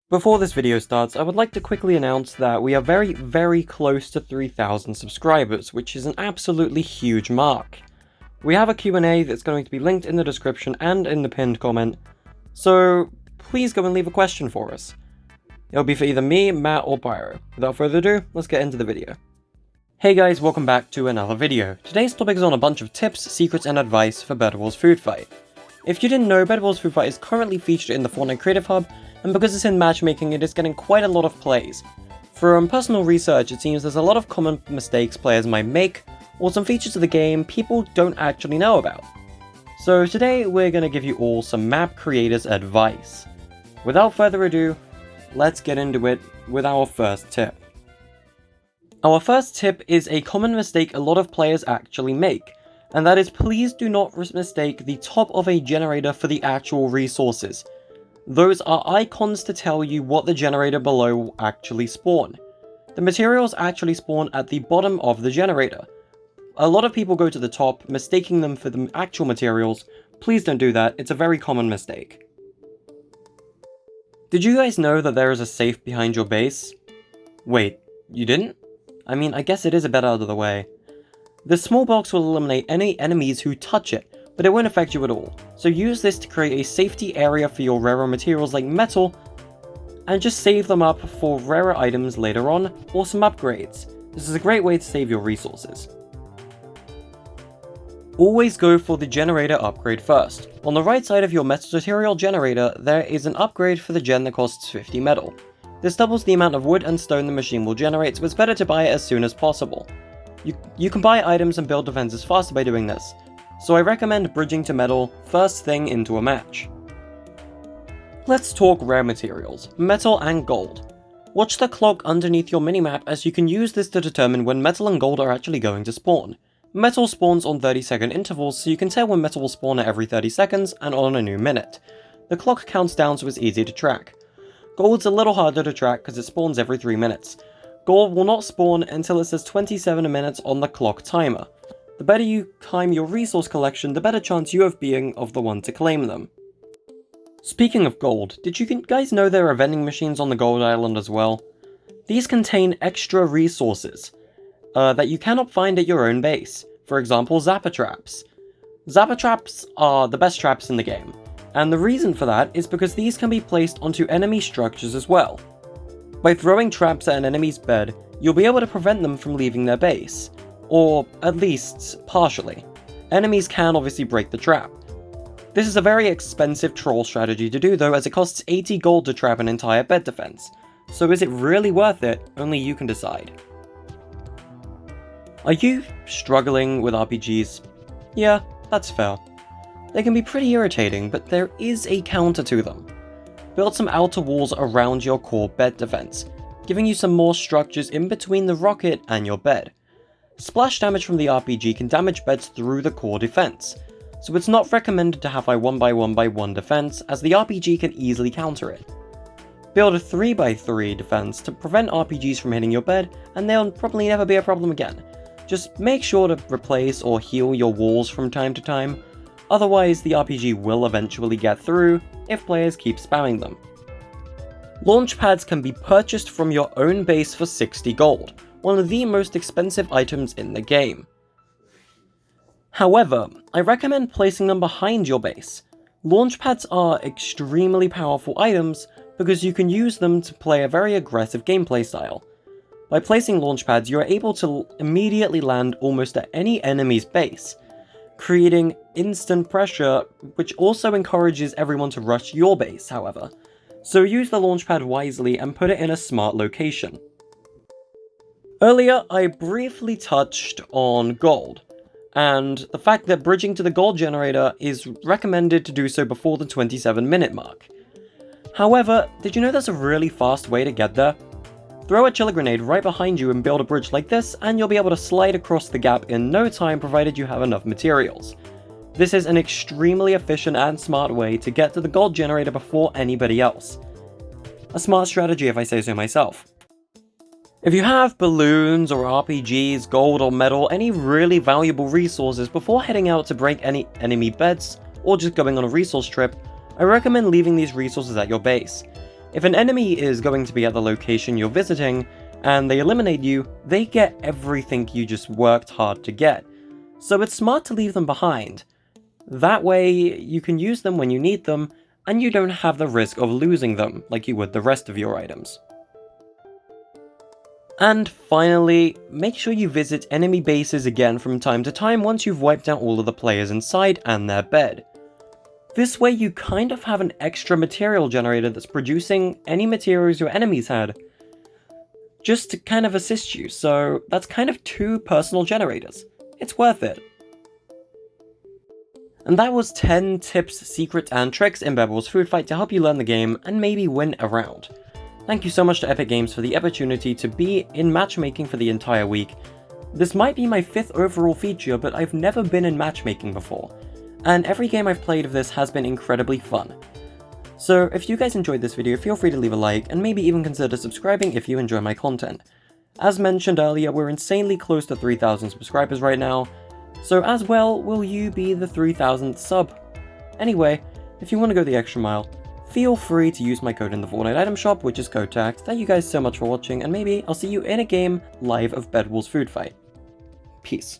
Before this video starts, I would like to quickly announce that we are very close to 3,000 subscribers, which is an absolutely huge mark. We have a Q&A that's going to be linked in the description and in the pinned comment, so please go and leave a question for us. It'll be for either me, Matt, or Pyro. Without further ado, let's get into the video. Hey guys, welcome back to another video. Today's topic is on a bunch of tips, secrets, and advice for Bed Wars Food Fight. If you didn't know, Bed Wars Food Fight is currently featured in the Fortnite Creative Hub, and because it's in Matchmaking, it is getting quite a lot of plays. From personal research, it seems there's a lot of common mistakes players might make, or some features of the game people don't actually know about. So today we're going to give you all some map creators advice. Without further ado, let's get into it with our first tip. Our first tip is a common mistake a lot of players actually make, and that is please do not mistake the top of a generator for the actual resources. Those are icons to tell you what the generator below will actually spawn. The materials actually spawn at the bottom of the generator. A lot of people go to the top, mistaking them for the actual materials. Please don't do that, it's a very common mistake. Did you guys know that there is a safe behind your base? Wait, you didn't? I mean, I guess it is a bit out of the way. This small box will eliminate any enemies who touch it, but it won't affect you at all. So use this to create a safety area for your rarer materials like metal, and just save them up for rarer items later on, or some upgrades. This is a great way to save your resources. Always go for the generator upgrade first. On the right side of your metal material generator, there is an upgrade for the gen that costs 50 metal. This doubles the amount of wood and stone the machine will generate, so it's better to buy it as soon as possible. You can buy items and build defenses faster by doing this, so I recommend bridging to metal first thing into a match. Let's talk rare materials, metal and gold. Watch the clock underneath your minimap as you can use this to determine when metal and gold are actually going to spawn. Metal spawns on 30-second intervals, so you can tell when metal will spawn at every 30 seconds and on a new minute. The clock counts down so it's easy to track. Gold's a little harder to track because it spawns every 3 minutes. Gold will not spawn until it says 27 minutes on the clock timer. The better you time your resource collection, the better chance you have being of the one to claim them. Speaking of gold, did you guys know there are vending machines on the gold island as well? These contain extra resources that you cannot find at your own base. For example, zapper traps. Zapper traps are the best traps in the game, and the reason for that is because these can be placed onto enemy structures as well. By throwing traps at an enemy's bed, you'll be able to prevent them from leaving their base. Or at least, partially. Enemies can obviously break the trap. This is a very expensive troll strategy to do though, as it costs 80 gold to trap an entire bed defense. So is it really worth it? Only you can decide. Are you struggling with RPGs? Yeah, that's fair. They can be pretty irritating, but there is a counter to them. Build some outer walls around your core bed defense, giving you some more structures in between the rocket and your bed. Splash damage from the RPG can damage beds through the core defense, so it's not recommended to have a 1x1x1 defense, as the RPG can easily counter it. Build a 3x3 defense to prevent RPGs from hitting your bed, and they'll probably never be a problem again. Just make sure to replace or heal your walls from time to time, otherwise the RPG will eventually get through if players keep spamming them. Launch pads can be purchased from your own base for 60 gold, one of the most expensive items in the game. However, I recommend placing them behind your base. Launch pads are extremely powerful items because you can use them to play a very aggressive gameplay style. By placing launch pads, you are able to immediately land almost at any enemy's base, creating instant pressure, which also encourages everyone to rush your base, however. So use the launch pad wisely and put it in a smart location. Earlier, I briefly touched on gold, and the fact that bridging to the gold generator is recommended to do so before the 27-minute mark. However, did you know there's a really fast way to get there? Throw a chiller grenade right behind you and build a bridge like this, and you'll be able to slide across the gap in no time provided you have enough materials. This is an extremely efficient and smart way to get to the gold generator before anybody else. A smart strategy if I say so myself. If you have balloons or RPGs, gold or metal, any really valuable resources before heading out to break any enemy beds, or just going on a resource trip, I recommend leaving these resources at your base. If an enemy is going to be at the location you're visiting, and they eliminate you, they get everything you just worked hard to get. So it's smart to leave them behind. That way, you can use them when you need them, and you don't have the risk of losing them, like you would the rest of your items. And finally, make sure you visit enemy bases again from time to time once you've wiped out all of the players inside and their bed. This way you kind of have an extra material generator that's producing any materials your enemies had, just to kind of assist you, so that's kind of 2 personal generators. It's worth it. And that was 10 tips, secrets, and tricks in Bed Wars Food Fight to help you learn the game and maybe win a round. Thank you so much to Epic Games for the opportunity to be in matchmaking for the entire week. This might be my 5th overall feature, but I've never been in matchmaking before, and every game I've played of this has been incredibly fun. So if you guys enjoyed this video, feel free to leave a like, and maybe even consider subscribing if you enjoy my content. As mentioned earlier, we're insanely close to 3,000 subscribers right now, so as well will you be the 3,000th sub. Anyway, if you want to go the extra mile, feel free to use my code in the Fortnite item shop, which is code TACT. Thank you guys so much for watching, and maybe I'll see you in a game live of Bed Wars Food Fight. Peace.